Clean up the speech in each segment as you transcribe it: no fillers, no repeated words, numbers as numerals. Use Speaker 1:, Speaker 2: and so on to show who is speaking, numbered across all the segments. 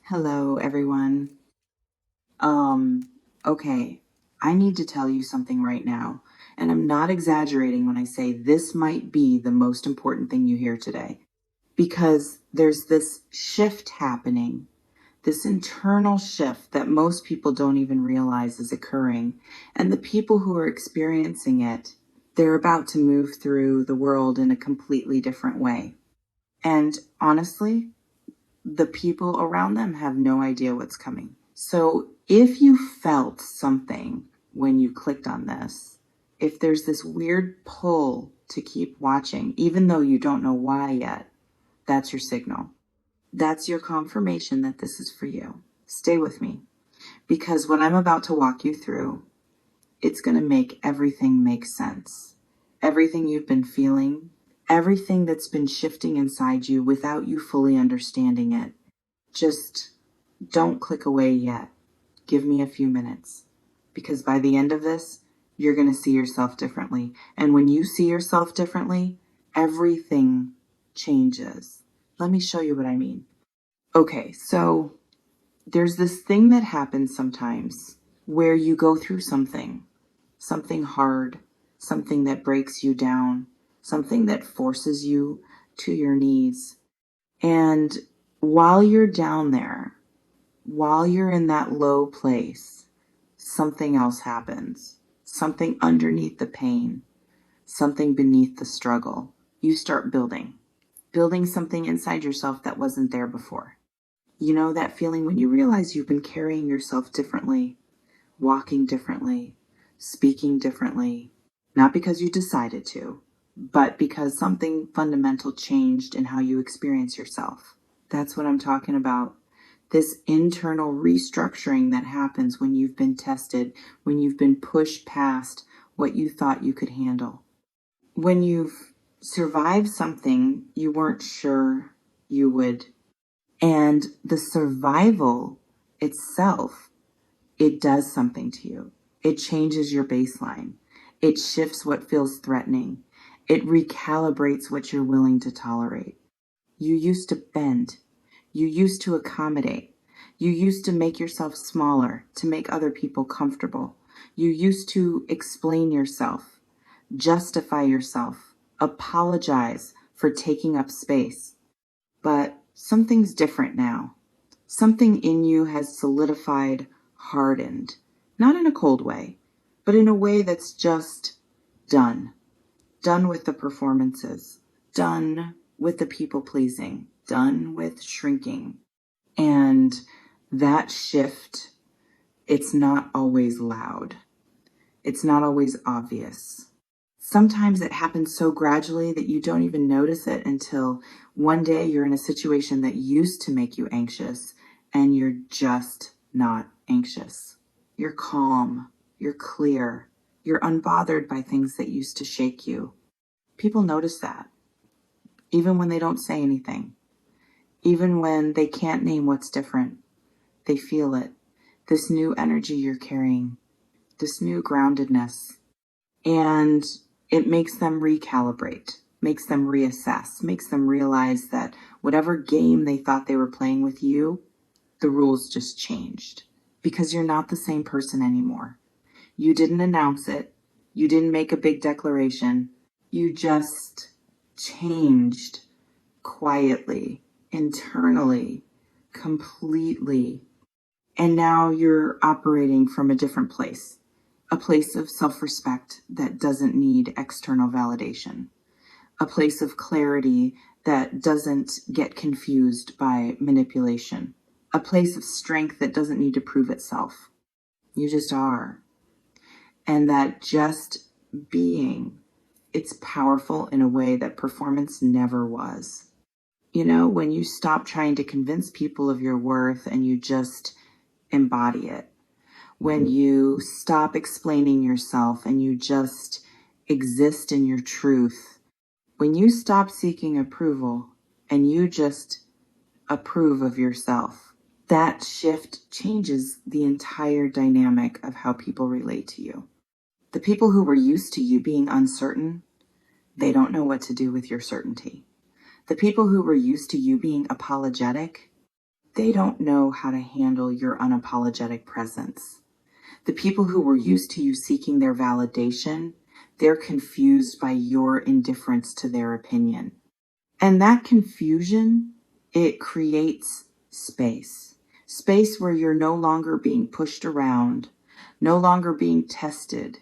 Speaker 1: Hello, everyone. Okay, I need to tell you something right now, and I'm not exaggerating when I say this might be the most important thing you hear today, because there's this shift happening, this internal shift that most people don't even realize is occurring, and the people who are experiencing it, they're about to move through the world in a completely different way. And honestly, the people around them have no idea what's coming. So if you felt something when you clicked on this, if there's this weird pull to keep watching, even though you don't know why yet, that's your signal. That's your confirmation that this is for you. Stay with me, because what I'm about to walk you through, it's going to make everything make sense. Everything you've been feeling, everything that's been shifting inside you without you fully understanding it. Just don't click away yet. Give me a few minutes, because by the end of this, you're going to see yourself differently. And when you see yourself differently, everything changes. Let me show you what I mean. Okay, so there's this thing that happens sometimes where you go through something hard, something that breaks you down, something that forces you to your knees. And while you're down there, while you're in that low place, something else happens. Something underneath the pain, something beneath the struggle. You start building something inside yourself that wasn't there before. You know that feeling when you realize you've been carrying yourself differently, walking differently, speaking differently, not because you decided to, but because something fundamental changed in how you experience yourself. That's what I'm talking about. This internal restructuring that happens when you've been tested, when you've been pushed past what you thought you could handle. When you've survived something you weren't sure you would. And the survival itself, it does something to you. It changes your baseline. It shifts what feels threatening. It recalibrates what you're willing to tolerate. You used to bend. You used to accommodate. You used to make yourself smaller to make other people comfortable. You used to explain yourself, justify yourself, apologize for taking up space. But something's different now. Something in you has solidified, hardened, not in a cold way, but in a way that's just done. Done with the performances, done with the people pleasing, done with shrinking. And that shift, it's not always loud. It's not always obvious. Sometimes it happens so gradually that you don't even notice it until one day you're in a situation that used to make you anxious and you're just not anxious. You're calm, you're clear, you're unbothered by things that used to shake you. People notice that, even when they don't say anything, even when they can't name what's different. They feel it, this new energy you're carrying, this new groundedness. And it makes them recalibrate, makes them reassess, makes them realize that whatever game they thought they were playing with you, the rules just changed because you're not the same person anymore. You didn't announce it. You didn't make a big declaration. You just changed quietly, internally, completely. And now you're operating from a different place, a place of self-respect that doesn't need external validation, a place of clarity that doesn't get confused by manipulation, a place of strength that doesn't need to prove itself. You just are. And that just being, it's powerful in a way that performance never was. You know, when you stop trying to convince people of your worth and you just embody it, when you stop explaining yourself and you just exist in your truth, when you stop seeking approval and you just approve of yourself, that shift changes the entire dynamic of how people relate to you. The people who were used to you being uncertain, they don't know what to do with your certainty. The people who were used to you being apologetic, They don't know how to handle your unapologetic presence. The people who were used to you seeking their validation, they're confused by your indifference to their opinion. And that confusion, it creates space. Space where you're no longer being pushed around, no longer being tested,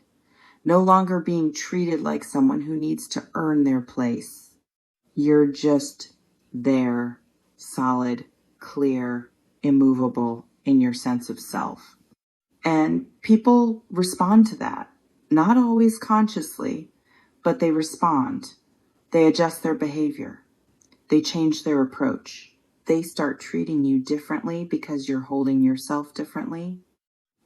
Speaker 1: no longer being treated like someone who needs to earn their place. You're just there, solid, clear, immovable in your sense of self. And people respond to that, not always consciously, but they respond. They adjust their behavior. They change their approach. They start treating you differently because you're holding yourself differently.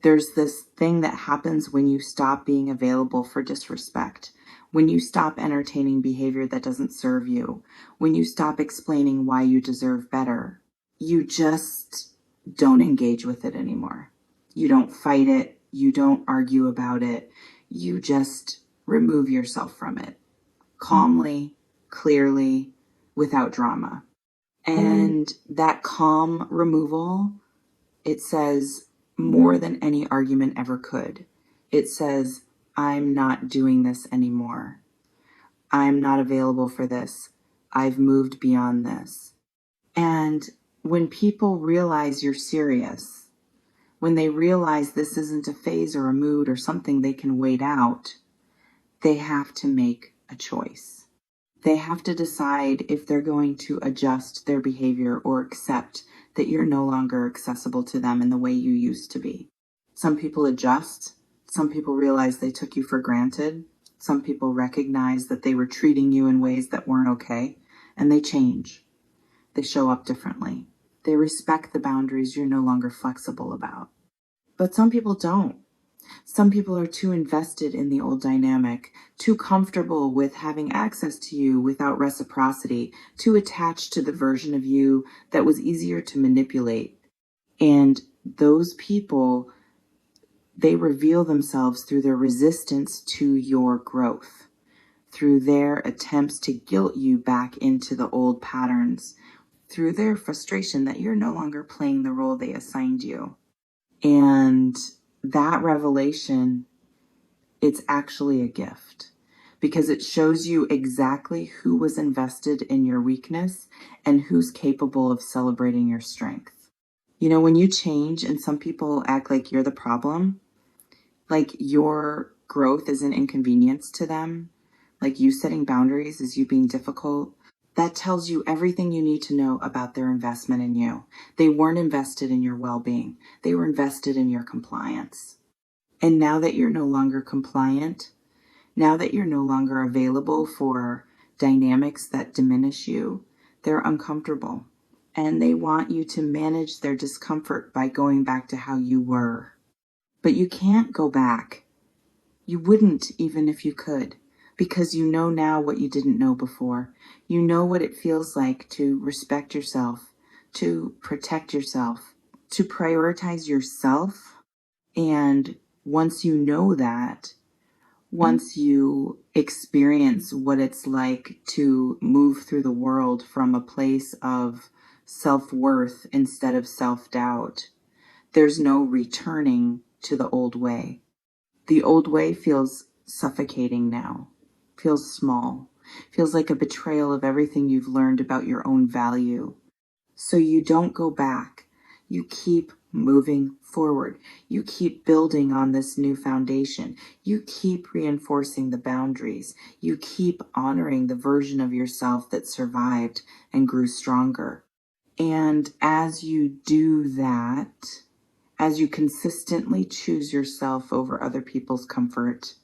Speaker 1: There's this thing that happens when you stop being available for disrespect, when you stop entertaining behavior that doesn't serve you, when you stop explaining why you deserve better. You just don't engage with it anymore. You don't fight it. You don't argue about it. You just remove yourself from it calmly, clearly, without drama. And that calm removal, it says more than any argument ever could. It says, I'm not doing this anymore. I'm not available for this. I've moved beyond this. And when people realize you're serious, when they realize this isn't a phase or a mood or something they can wait out, they have to make a choice. They have to decide if they're going to adjust their behavior or accept that you're no longer accessible to them in the way you used to be. Some people adjust. Some people realize they took you for granted. Some people recognize that they were treating you in ways that weren't okay, and they change. They show up differently. They respect the boundaries you're no longer flexible about. But some people don't. Some people are too invested in the old dynamic, too comfortable with having access to you without reciprocity, too attached to the version of you that was easier to manipulate. And those people, they reveal themselves through their resistance to your growth, through their attempts to guilt you back into the old patterns, through their frustration that you're no longer playing the role they assigned you. And that revelation, it's actually a gift because it shows you exactly who was invested in your weakness and who's capable of celebrating your strength. You know, when you change and some people act like you're the problem, like your growth is an inconvenience to them, like you setting boundaries is you being difficult, that tells you everything you need to know about their investment in you. They weren't invested in your well-being. They were invested in your compliance. And now that you're no longer compliant, now that you're no longer available for dynamics that diminish you, they're uncomfortable. And they want you to manage their discomfort by going back to how you were. But you can't go back. You wouldn't even if you could, because you know now what you didn't know before. You know what it feels like to respect yourself, to protect yourself, to prioritize yourself. And once you know that, once you experience what it's like to move through the world from a place of self-worth instead of self-doubt, there's no returning to the old way. The old way feels suffocating now, feels small, feels like a betrayal of everything you've learned about your own value. So you don't go back. You keep moving forward. You keep building on this new foundation. You keep reinforcing the boundaries. You keep honoring the version of yourself that survived and grew stronger. And as you do that, as you consistently choose yourself over other people's comfort,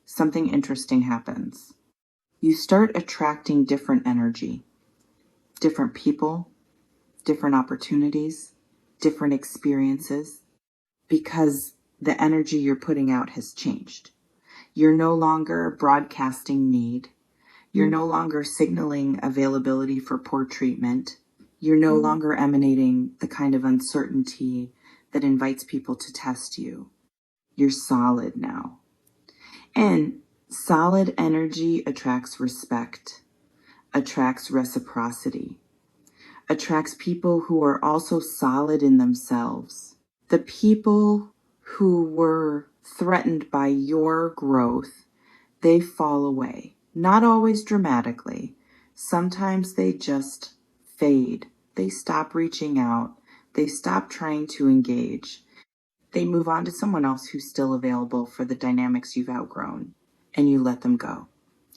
Speaker 1: something interesting happens. You start attracting different energy, different people, different opportunities, different experiences, because the energy you're putting out has changed. You're no longer broadcasting need. You're no longer signaling availability for poor treatment. You're no longer emanating the kind of uncertainty that invites people to test you. You're solid now. And solid energy attracts respect, attracts reciprocity, attracts people who are also solid in themselves. The people who were threatened by your growth, they fall away. Not always dramatically. Sometimes they just fade. They stop reaching out. They stop trying to engage. They move on to someone else who's still available for the dynamics you've outgrown, and you let them go.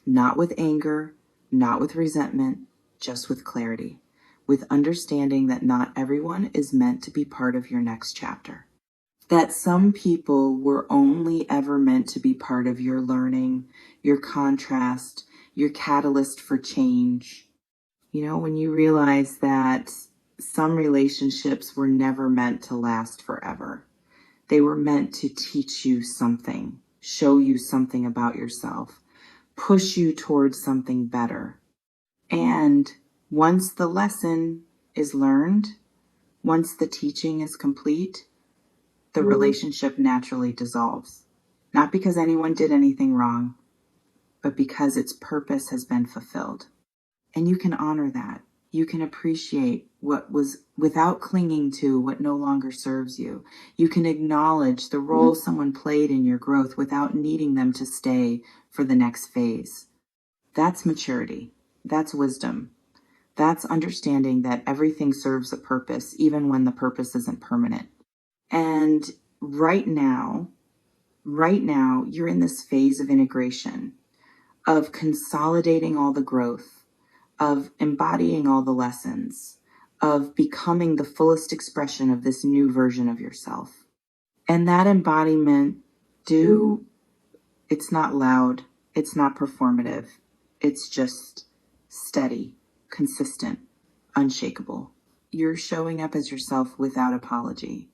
Speaker 1: Not with anger, not with resentment, just with clarity, with understanding that not everyone is meant to be part of your next chapter. That some people were only ever meant to be part of your learning, your contrast, your catalyst for change. You know, when you realize that some relationships were never meant to last forever. They were meant to teach you something, show you something about yourself, push you towards something better. And once the lesson is learned, once the teaching is complete, the relationship naturally dissolves. Not because anyone did anything wrong, but because its purpose has been fulfilled. And you can honor that. You can appreciate what was without clinging to what no longer serves you. You can acknowledge the role someone played in your growth without needing them to stay for the next phase. That's maturity. That's wisdom. That's understanding that everything serves a purpose, even when the purpose isn't permanent. And right now, you're in this phase of integration, of consolidating all the growth, of embodying all the lessons, of becoming the fullest expression of this new version of yourself. And that embodiment, it's not loud, it's not performative, it's just steady, consistent, unshakable. You're showing up as yourself without apology,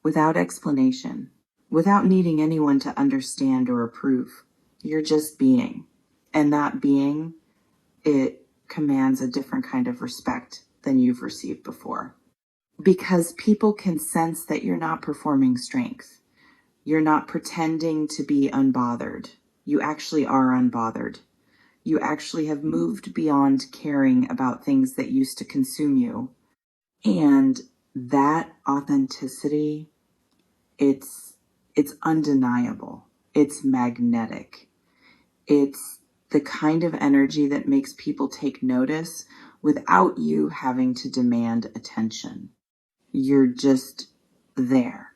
Speaker 1: without explanation, without needing anyone to understand or approve. You're just being. And that being, it commands a different kind of respect than you've received before. Because people can sense that you're not performing strength. You're not pretending to be unbothered. You actually are unbothered. You actually have moved beyond caring about things that used to consume you. And that authenticity, it's undeniable. It's magnetic. It's the kind of energy that makes people take notice without you having to demand attention. You're just there,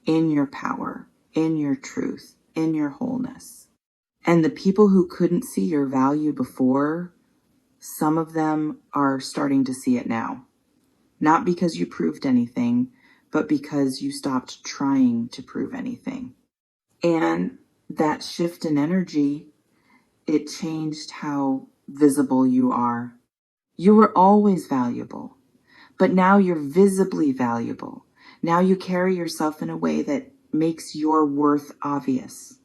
Speaker 1: in your power, in your truth, in your wholeness. And the people who couldn't see your value before, some of them are starting to see it now. Not because you proved anything, but because you stopped trying to prove anything. And that shift in energy, it changed how visible you are. You were always valuable, but now you're visibly valuable. Now you carry yourself in a way that makes your worth obvious,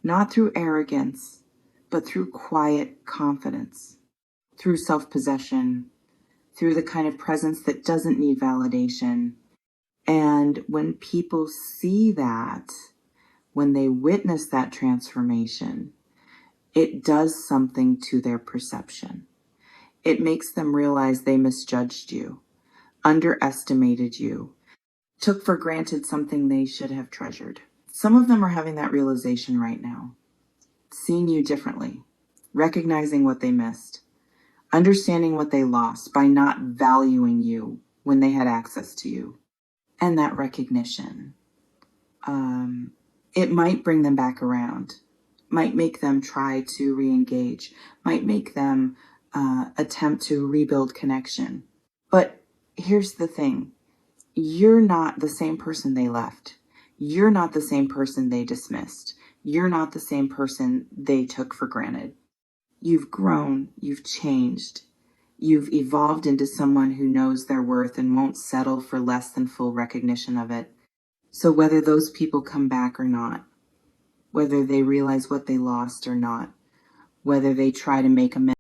Speaker 1: not through arrogance, but through quiet confidence, through self-possession, through the kind of presence that doesn't need validation. And when people see that, when they witness that transformation, it does something to their perception. It makes them realize they misjudged you, underestimated you, took for granted something they should have treasured. Some of them are having that realization right now, seeing you differently, recognizing what they missed, understanding what they lost by not valuing you when they had access to you. And that recognition, it might bring them back around, might make them try to re-engage, might make them attempt to rebuild connection. But here's the thing. You're not the same person they left. You're not the same person they dismissed. You're not the same person they took for granted. You've grown, you've changed, you've evolved into someone who knows their worth and won't settle for less than full recognition of it. So whether those people come back or not, whether they realize what they lost or not, whether they try to make amends